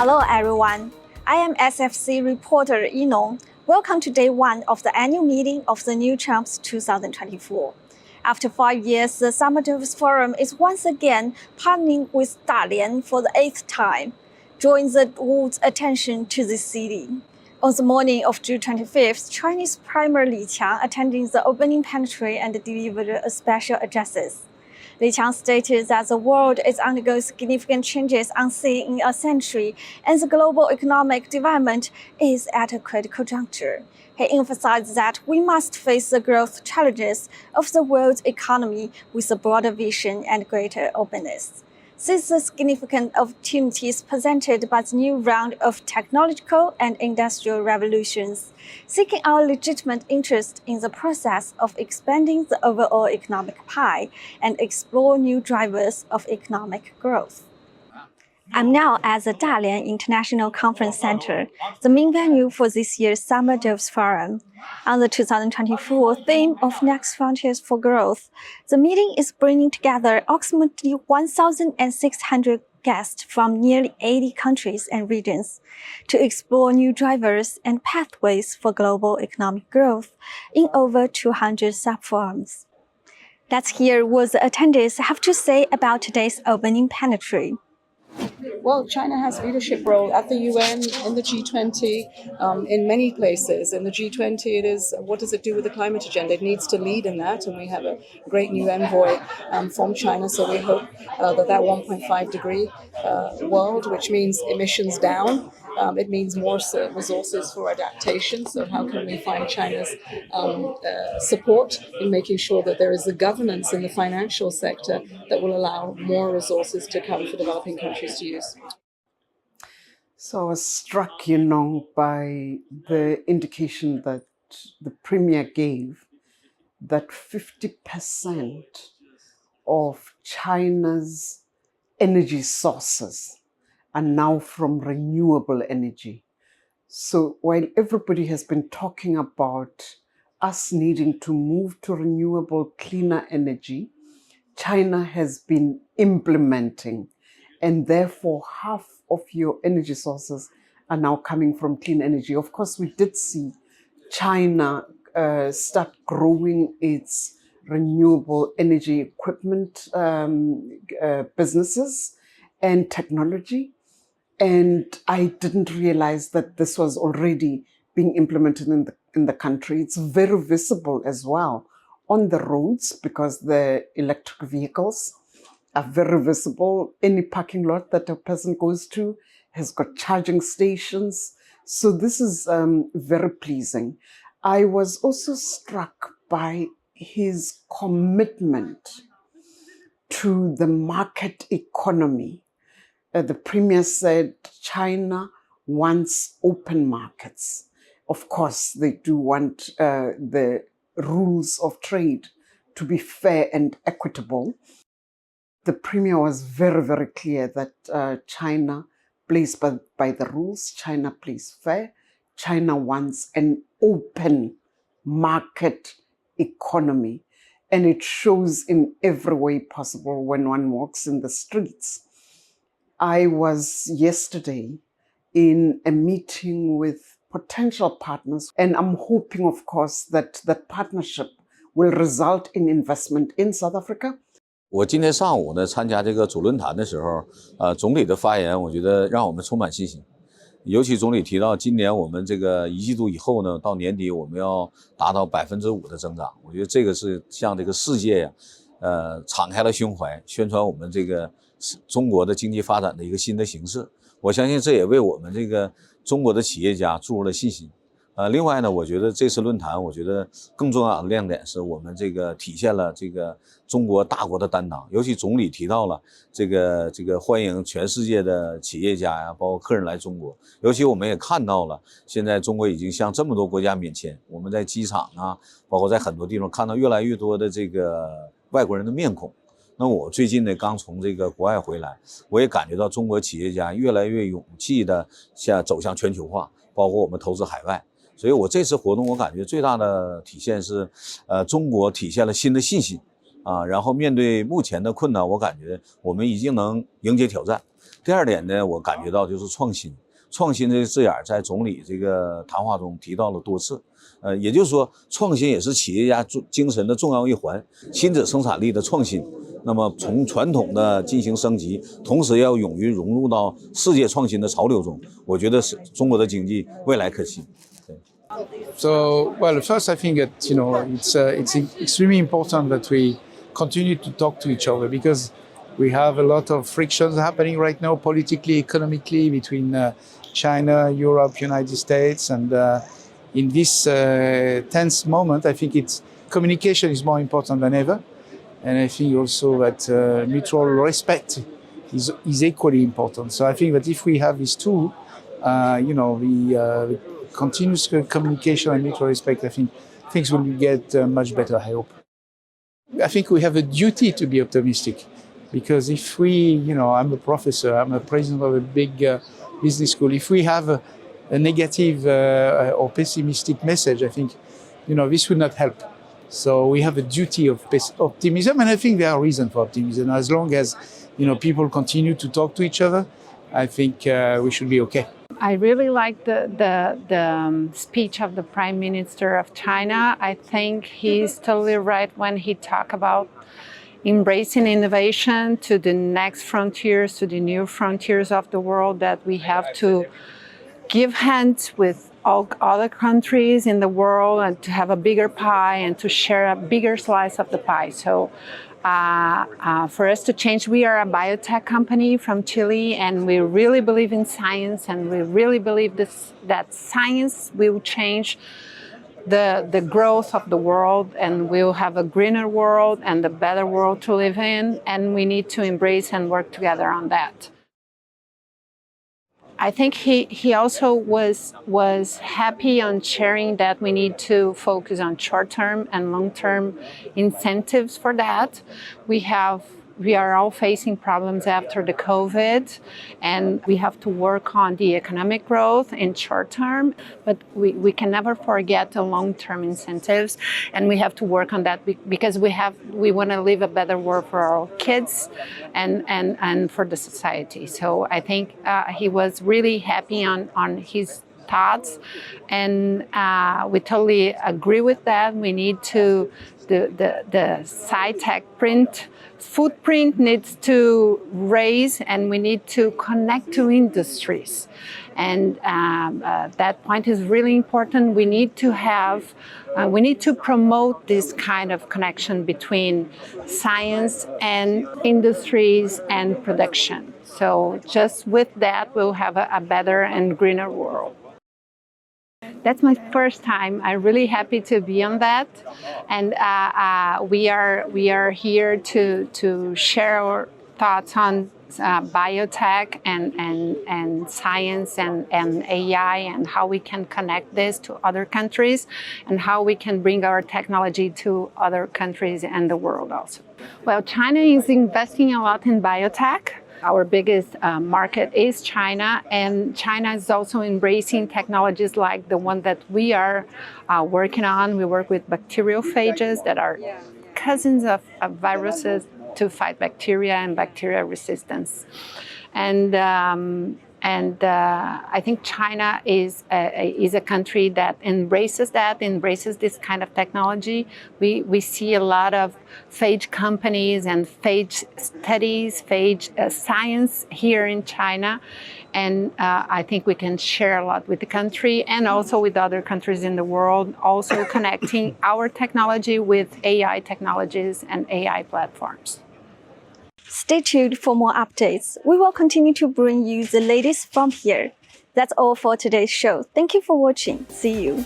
Hello everyone, I am SFC reporter Yinong. Welcome to day one of the annual meeting of the New Trump's 2024. After 5 years, the Summer Davos Forum is once again partnering with Dalian for the 8th time, drawing the world's attention to this city. On the morning of June 25th, Chinese Premier Li Qiang attended the Opening Plenary and delivered a special addresses. Li Qiang stated that the world is undergoing significant changes unseen in a century, and the global economic development is at a critical juncture. He emphasized that we must face the growth challenges of the world's economy with a broader vision and greater openness. Since the significant opportunities presented by the new round of technological and industrial revolutions, seeking our legitimate interest in the process of expanding the overall economic pie and explore new drivers of economic growth. I'm now at the Dalian International Conference Center, the main venue for this year's Summer Davos Forum. On the 2024 theme of Next Frontiers for Growth, the meeting is bringing together approximately 1,600 guests from nearly 80 countries and regions to explore new drivers and pathways for global economic growth in over 200 sub-forums. Let's hear what the attendees have to say about today's opening plenary. Well, China has leadership role at the UN, in the G20, in many places. In the G20, it is what does it do with the climate agenda? It needs to lead in that, and we have a great new envoy from China. So we hope that 1.5 degree world, which means emissions down, it means more resources for adaptation. So how can we find China's support in making sure that there is a governance in the financial sector that will allow more resources to come for developing countries to use? So I was struck, by the indication that the Premier gave that 50% of China's energy sources are now from renewable energy. So while everybody has been talking about us needing to move to renewable, cleaner energy, China has been implementing, and therefore half of your energy sources are now coming from clean energy. Of course, we did see China start growing its renewable energy equipment businesses and technology. And I didn't realize that this was already being implemented in the country. It's very visible as well on the roads because the electric vehicles are very visible. Any parking lot that a person goes to has got charging stations. So this is very pleasing. I was also struck by his commitment to the market economy. The Premier said China wants open markets. Of course, they do want the rules of trade to be fair and equitable. The Premier was very, very clear that China plays by the rules, China plays fair, China wants an open market economy. And it shows in every way possible when one walks in the streets. I was yesterday in a meeting with potential partners, and I'm hoping, of course, that that partnership will result in investment in South Africa. 我今天上午呢参加这个主论坛的时候，总理的发言，我觉得让我们充满信心。尤其总理提到，今年我们这个1季度以后呢，到年底我们要达到5%的增长。我觉得这个是向这个世界呀，敞开了胸怀，宣传我们这个中国的经济发展的一个新的形势。我相信这也为我们这个中国的企业家注入了信心。另外呢，我觉得这次论坛，我觉得更重要的亮点是我们这个体现了这个中国大国的担当。尤其总理提到了这个欢迎全世界的企业家呀，包括客人来中国。尤其我们也看到了，现在中国已经向这么多国家免签。我们在机场啊，包括在很多地方看到越来越多的这个外国人的面孔。那我最近呢刚从这个国外回来，我也感觉到中国企业家越来越勇气的走向全球化，包括我们投资海外。所以我这次活动我感觉最大的体现是中国体现了新的信心啊，然后面对目前的困难，我感觉我们已经能迎接挑战。第二点呢，我感觉到就是创新。创新这个字眼在总理这个谈话中提到了多次。也就是说，创新也是企业家精神的重要一环，亲子生产力的创新。那么从传统的进行升级，同时要勇于融入到世界创新的潮流中，我觉得是中国的经济未来可期。So, well, first, I think that it's extremely important that we continue to talk to each other because we have a lot of frictions happening right now, politically, economically, between China, Europe, United States, and in this tense moment, I think communication is more important than ever, and I think also that mutual respect is equally important. So I think that if we have these two, the continuous communication and mutual respect, I think things will get much better, I hope. I think we have a duty to be optimistic because if I'm a professor, I'm a president of a big business school, if we have a negative or pessimistic message, I think, this would not help. So we have a duty of optimism, and I think there are reasons for optimism. As long as, people continue to talk to each other, I think we should be okay. I really like the speech of the Prime Minister of China. I think he's totally right when he talks about embracing innovation to the next frontiers, to the new frontiers of the world, that we have to give hands with all other countries in the world and to have a bigger pie and to share a bigger slice of the pie. So for us to change, we are a biotech company from Chile, and we really believe in science, and we really believe that science will change the growth of the world, and we'll have a greener world and a better world to live in, and we need to embrace and work together on that. I think he also was happy on sharing that we need to focus on short-term and long-term incentives for that. We are all facing problems after the COVID, and we have to work on the economic growth in short term, but we can never forget the long-term incentives, and we have to work on that because we want to live a better world for our kids and for the society. So I think he was really happy on his thoughts, and we totally agree with that. We need to the sci-tech footprint needs to raise, and we need to connect to industries. And that point is really important. We need to promote this kind of connection between science and industries and production. So just with that, we'll have a better and greener world. That's my first time. I'm really happy to be on that, and we are here to share our thoughts on biotech and science and AI, and how we can connect this to other countries, and how we can bring our technology to other countries and the world also. Well, China is investing a lot in biotech. Our biggest market is China, and China is also embracing technologies like the one that we are working on. We work with bacteriophages that are cousins of viruses to fight bacteria and bacteria resistance. And I think China is a country that embraces this kind of technology. We see a lot of phage companies and phage studies, phage science here in China. And I think we can share a lot with the country and also with other countries in the world, also connecting our technology with AI technologies and AI platforms. Stay tuned for more updates. We will continue to bring you the latest from here. That's all for today's show. Thank you for watching. See you.